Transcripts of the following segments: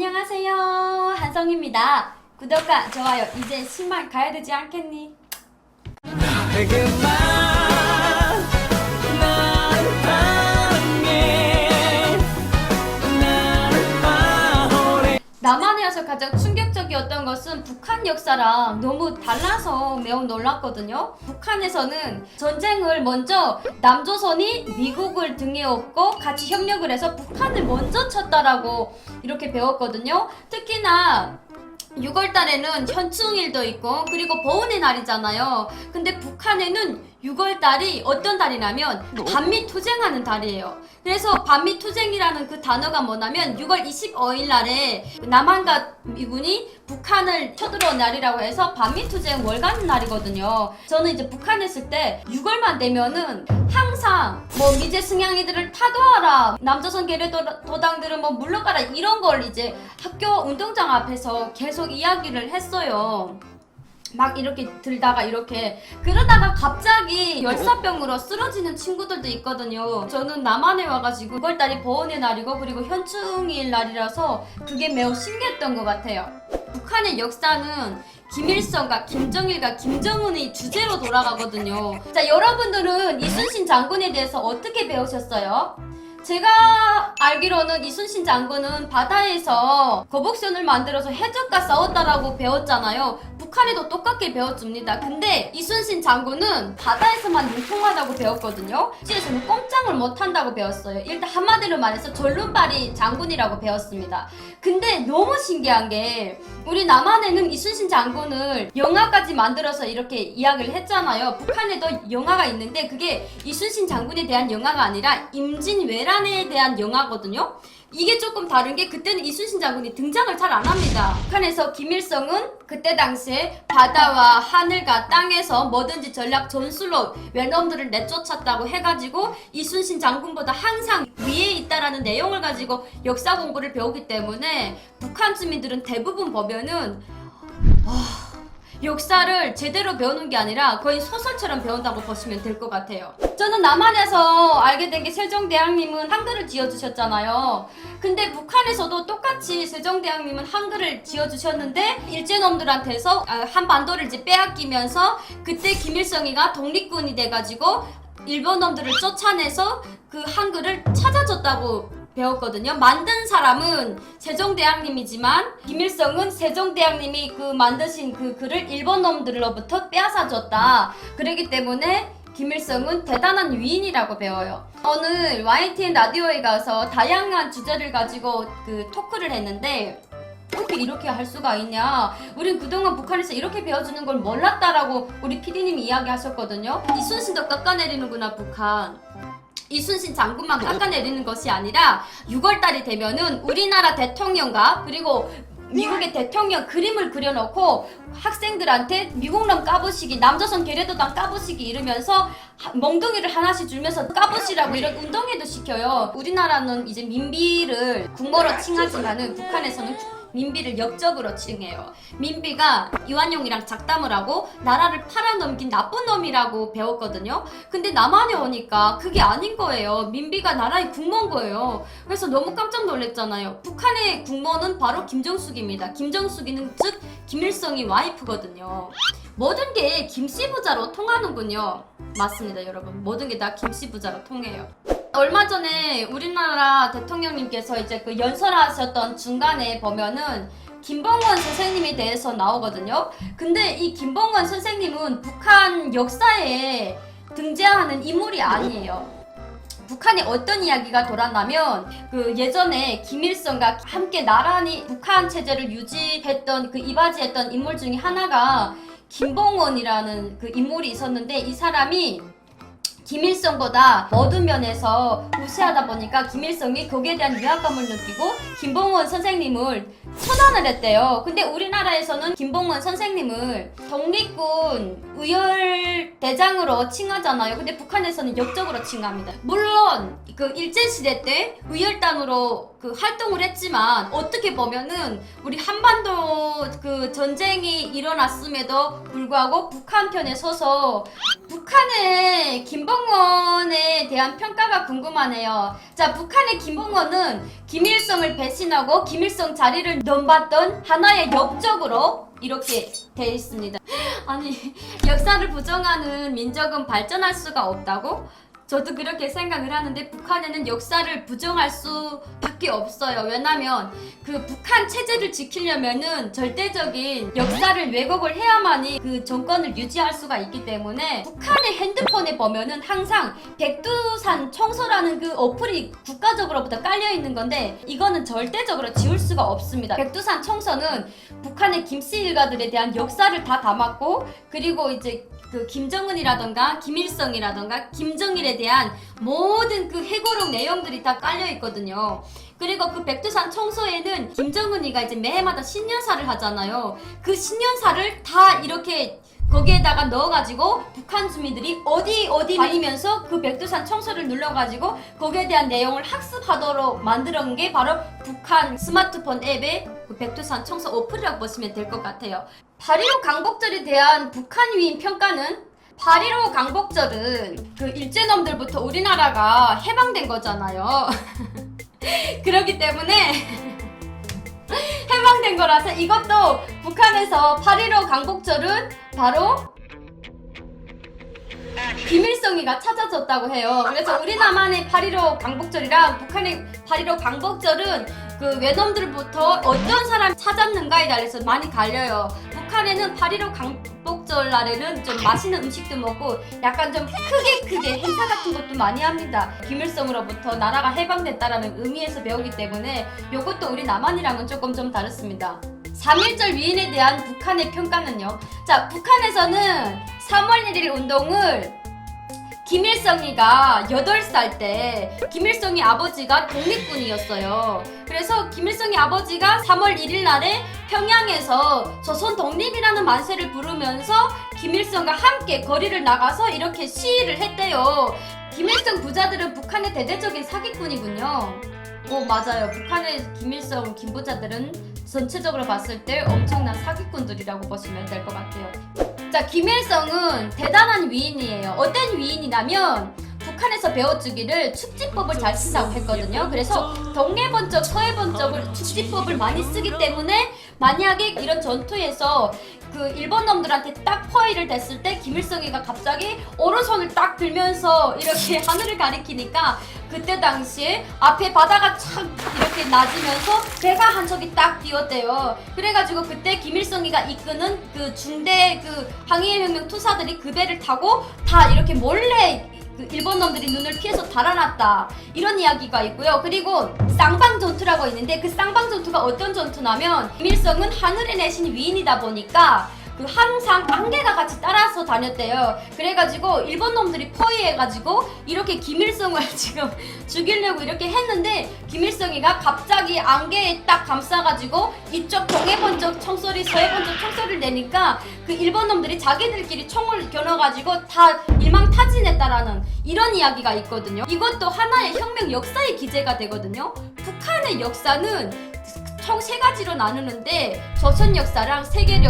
안녕하세요, 한성입니다. 구독과 좋아요 이제 10만 가야 되지 않겠니? 남한에서 가장 충격적이었던 것은 북한 역사랑 너무 달라서 매우 놀랐거든요. 북한에서는 전쟁을 먼저 남조선이 미국을 등에 업고 같이 협력을 해서 북한을 먼저 쳤다라고 이렇게 배웠거든요. 특히나 6월달에는 현충일도 있고 그리고 보훈의 날이잖아요. 근데 북한에는 6월달이 어떤 달이냐면 반미투쟁하는 달이에요. 그래서 반미투쟁이라는 그 단어가 뭐냐면 6월 25일 날에 남한과 미군이 북한을 쳐들어온 날이라고 해서 반미투쟁 월간 날이거든요. 저는 이제 북한에 있을 때 6월만 되면은 항상 뭐 미제 승냥이들을 타도하라, 남조선 계례도당들은 뭐 물러가라, 이런 걸 이제 학교 운동장 앞에서 계속 이야기를 했어요. 막 이렇게 들다가 이렇게 그러다가 갑자기 열사병으로 쓰러지는 친구들도 있거든요. 저는 남한에 와가지고 6월달이 보훈의 날이고 그리고 현충일 날이라서 그게 매우 신기했던 것 같아요. 북한의 역사는 김일성과 김정일과 김정은의 주제로 돌아가거든요. 자, 여러분들은 이순신 장군에 대해서 어떻게 배우셨어요? 제가 알기로는 이순신 장군은 바다에서 거북선을 만들어서 해적과 싸웠다라고 배웠잖아요. 북한에도 똑같게 배워줍니다. 근데 이순신 장군은 바다에서만 유통하다고 배웠거든요. 시에서는 꼼짝을 못한다고 배웠어요. 일단 한마디로 말해서 절름발이 장군이라고 배웠습니다. 근데 너무 신기한 게 우리 남한에는 이순신 장군을 영화까지 만들어서 이렇게 이야기를 했잖아요. 북한에도 영화가 있는데 그게 이순신 장군에 대한 영화가 아니라 임진왜란에 대한 영화거든요. 이게 조금 다른 게 그때는 이순신 장군이 등장을 잘 안 합니다. 북한에서 김일성은 그때 당시에 바다와 하늘과 땅에서 뭐든지 전략 전술로 외놈들을 내쫓았다고 해가지고 이순신 장군보다 항상 위에 있다라는 내용을 가지고 역사 공부를 배우기 때문에 북한 주민들은 대부분 보면은 역사를 제대로 배우는 게 아니라 거의 소설처럼 배운다고 보시면 될 것 같아요. 저는 남한에서 알게 된 게 세종대왕님은 한글을 지어주셨잖아요. 근데 북한에서도 똑같이 세종대왕님은 한글을 지어주셨는데 일제놈들한테서 한반도를 이제 빼앗기면서 그때 김일성이가 독립군이 돼가지고 일본놈들을 쫓아내서 그 한글을 찾아줬다고 배웠거든요. 만든 사람은 세종대왕님이지만 김일성은 세종대왕님이 그 만드신 그 글을 일본놈들로부터 빼앗아줬다. 그렇기 때문에 김일성은 대단한 위인이라고 배워요. 오늘 YTN 라디오에 가서 다양한 주제를 가지고 그 토크를 했는데 어떻게 이렇게 할 수가 있냐, 우린 그동안 북한에서 이렇게 배워주는 걸 몰랐다라고 우리 PD님이 이야기하셨거든요. 이순신도 깎아내리는구나 북한. 이순신 장군만 깎아내리는 것이 아니라 6월달이 되면은 우리나라 대통령과 그리고 미국의 대통령 그림을 그려놓고 학생들한테 미국놈 까부시기, 남조선 계례도당 까부시기 이러면서 멍둥이를 하나씩 주면서 까부시라고 이런 운동회도 시켜요. 우리나라는 이제 민비를 국모로 칭하지만은 북한에서는 민비를 역적으로 칭해요. 민비가 이완용이랑 작담을 하고 나라를 팔아넘긴 나쁜 놈이라고 배웠거든요. 근데 남한에 오니까 그게 아닌 거예요. 민비가 나라의 국모인 거예요. 그래서 너무 깜짝 놀랐잖아요. 북한의 국모는 바로 김정숙입니다. 김정숙이는 즉 김일성이 와이프거든요. 모든 게 김씨 부자로 통하는군요. 맞습니다, 여러분. 모든 게 다 김씨 부자로 통해요. 얼마 전에 우리나라 대통령님께서 이제 그 연설하셨던 중간에 보면은 김봉원 선생님에 대해서 나오거든요. 근데 이 김봉원 선생님은 북한 역사에 등장하는 인물이 아니에요. 북한에 어떤 이야기가 돌았냐면 그 예전에 김일성과 함께 나란히 북한 체제를 유지했던 그 이바지했던 인물 중에 하나가 김봉원이라는 그 인물이 있었는데 이 사람이 김일성보다 모든 면에서 우세하다 보니까 김일성이 거기에 대한 위압감을 느끼고 김봉원 선생님을 처단을 했대요. 근데 우리나라에서는 김봉원 선생님을 독립군 의열대장으로 칭하잖아요. 근데 북한에서는 역적으로 칭합니다. 물론 그 일제시대 때 의열단으로 그 활동을 했지만 어떻게 보면은 우리 한반도 그 전쟁이 일어났음에도 불구하고 북한 편에 서서 북한의 김봉원에 대한 평가가 궁금하네요. 자, 북한의 김봉원은 김일성을 배신하고 김일성 자리를 넘봤던 하나의 역적으로 이렇게 돼 있습니다. 아니, 역사를 부정하는 민족은 발전할 수가 없다고? 저도 그렇게 생각을 하는데 북한에는 역사를 부정할 수밖에 없어요. 왜냐면 그 북한 체제를 지키려면은 절대적인 역사를 왜곡을 해야만이 그 정권을 유지할 수가 있기 때문에 북한의 핸드폰에 보면은 항상 백두산 청소라는 그 어플이 국가적으로부터 깔려 있는 건데 이거는 절대적으로 지울 수가 없습니다. 백두산 청소는 북한의 김씨 일가들에 대한 역사를 다 담았고 그리고 이제 그 김정은이라던가 김일성이라던가 김정일에 대한 모든 그 회고록 내용들이 다 깔려 있거든요. 그리고 그 백두산 청소에는 김정은이가 이제 매해마다 신년사를 하잖아요. 그 신년사를 다 이렇게 거기에다가 넣어가지고 북한 주민들이 어디 다니면서 그 백두산 청소를 눌러가지고 거기에 대한 내용을 학습하도록 만들어놓은 게 바로 북한 스마트폰 앱의 그 백두산 청소 어플이라고 보시면 될 것 같아요. 8.15 강복절에 대한 북한 위인 평가는 8.15 강복절은 그 일제놈들부터 우리나라가 해방된 거잖아요. 그렇기 때문에 해방된 거라서 이것도 북한에서 8.15 강복절은 바로 김일성이가 찾아줬다고 해요. 그래서 우리나라만의 8.15 강복절이랑 북한의 8.15 강복절은 그 외놈들부터 어떤 사람이 찾았는가에 대해서 많이 갈려요. 북한에는 8.15 강복절 날에는 좀 맛있는 음식도 먹고 약간 좀 크게 행사 같은 것도 많이 합니다. 김일성으로부터 나라가 해방됐다라는 의미에서 배우기 때문에 이것도 우리 남한이랑은 조금 좀 다릅니다. 3.1절 위인에 대한 북한의 평가는요. 자, 북한에서는 3월 1일 운동을 김일성이가 8살 때 김일성이 아버지가 독립군이었어요. 그래서 김일성이 아버지가 3월 1일 날에 평양에서 조선 독립이라는 만세를 부르면서 김일성과 함께 거리를 나가서 이렇게 시위를 했대요. 김일성 부자들은 북한의 대대적인 사기꾼이군요. 오, 맞아요. 북한의 김일성 김부자들은 전체적으로 봤을 때 엄청난 사기꾼들이라고 보시면 될 것 같아요. 자, 김일성은 대단한 위인이에요. 어떤 위인이냐면 북한에서 배워주기를 축지법을 잘 쓴다고 했거든요. 그래서 동해번쩍 서해번쩍을 축지법을 많이 쓰기 때문에 만약에 이런 전투에서 그 일본 놈들한테 딱 포위를 됐을 때 김일성이가 갑자기 오른손을 딱 들면서 이렇게 하늘을 가리키니까 그때 당시에 앞에 바다가 착 이렇게 낮으면서 배가 한 척이 딱 띄었대요. 그래가지고 그때 김일성이가 이끄는 그 중대 그 항일혁명 투사들이 그 배를 타고 다 이렇게 몰래 그 일본 놈들이 눈을 피해서 달아났다, 이런 이야기가 있고요. 그리고 쌍방 전투라고 있는데 그 쌍방 전투가 어떤 전투냐면 김일성은 하늘에 내신 위인이다 보니까 그 항상 안개가 같이 따라서 다녔대요. 그래가지고 일본 놈들이 포위해가지고 이렇게 김일성을 지금 죽이려고 이렇게 했는데 김일성이가 갑자기 안개에 딱 감싸가지고 이쪽 동해번쩍 총소리 서해번쩍 총소리를 내니까 그 일본 놈들이 자기들끼리 총을 겨눠가지고 다 일망타진했다라는 이런 이야기가 있거든요. 이것도 하나의 혁명 역사의 기재가 되거든요. 북한의 역사는 총 3가지로 나누는데 조선 역사랑 세계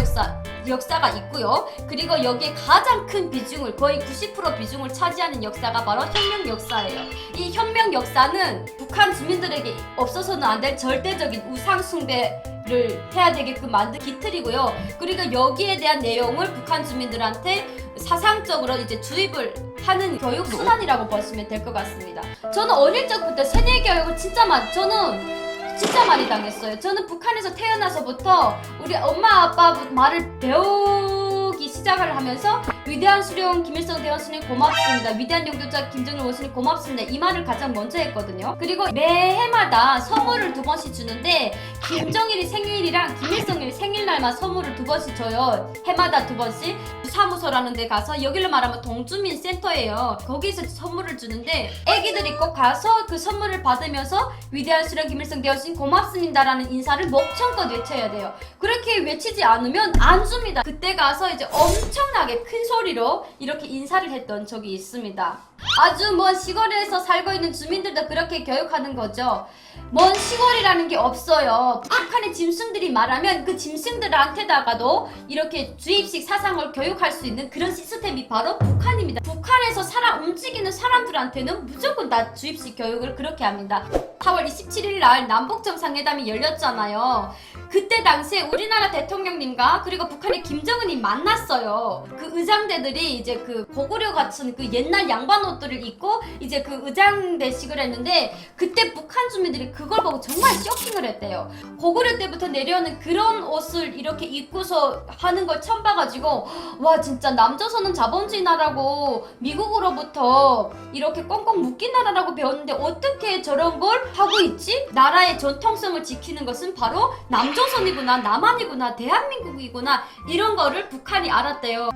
역사가 있고요. 그리고 여기에 가장 큰 비중을, 거의 90% 비중을 차지하는 역사가 바로 혁명 역사예요. 이 혁명 역사는 북한 주민들에게 없어서는 안 될 절대적인 우상 숭배를 해야 되게끔 만든 기틀이고요. 그리고 여기에 대한 내용을 북한 주민들한테 사상적으로 이제 주입을 하는 교육 수단이라고 보시면 될 것 같습니다. 저는 어릴 적부터 세뇌 교육을 진짜 많이 당했어요. 저는 북한에서 태어나서부터 우리 엄마 아빠 말을 배우기 시작을 하면서 위대한 수령 김일성 대원수님 고맙습니다, 위대한 영도자 김정일 원수님 고맙습니다, 이 말을 가장 먼저 했거든요. 그리고 매해마다 선물을 2번씩 주는데 김정일이 생일이랑 김일성이 생일날만 선물을 2번씩 줘요. 해마다 2번씩 사무소라는 데 가서, 여기로 말하면 동주민 센터예요. 거기서 선물을 주는데 애기들이 꼭 가서 그 선물을 받으면서 위대한 수령 김일성 대원수님 고맙습니다라는 인사를 목청껏 외쳐야 돼요. 그렇게 외치지 않으면 안 줍니다. 그때 가서 이제 엄청나게 큰 소리로 이렇게 인사를 했던 적이 있습니다. 아주 먼 시골에서 살고 있는 주민들도 그렇게 교육하는 거죠. 먼 시골이라는 게 없어요. 북한의 짐승들이 말하면 그 짐승들한테다가도 이렇게 주입식 사상을 교육할 수 있는 그런 시스템이 바로 북한입니다. 북한에서 움직이는 사람들한테는 무조건 다 주입식 교육을 그렇게 합니다. 4월 27일 날 남북정상회담이 열렸잖아요. 그때 당시에 우리나라 대통령님과 그리고 북한의 김정은이 만났어요. 그 의장대들이 이제 그 고구려 같은 그 옛날 양반 옷들을 입고 이제 그 의장대식을 했는데, 그때 북한 주민들이 그걸 보고 정말 쇼킹을 했대요. 고구려 때부터 내려오는 그런 옷을 이렇게 입고서 하는 걸 처음 봐가지고, 와 진짜 남조선은 자본주의 나라고 미국으로부터 이렇게 꽁꽁 묶인 나라라고 배웠는데 어떻게 저런 걸 하고 있지? 나라의 전통성을 지키는 것은 바로 남조선이구나, 남한이구나, 대한민국이구나, 이런 거를 북한이 알았대요.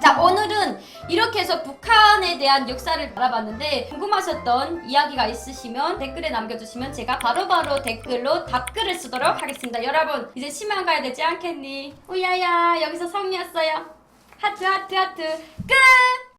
자, 오늘은 이렇게 해서 북한에 대한 역사를 알아봤는데, 궁금하셨던 이야기가 있으시면 댓글에 남겨주시면 제가 바로바로 댓글로 답글을 쓰도록 하겠습니다. 여러분, 이제 심한 가야 되지 않겠니? 우야야, 여기서 성미였어요. 하트 하트 하트 끝!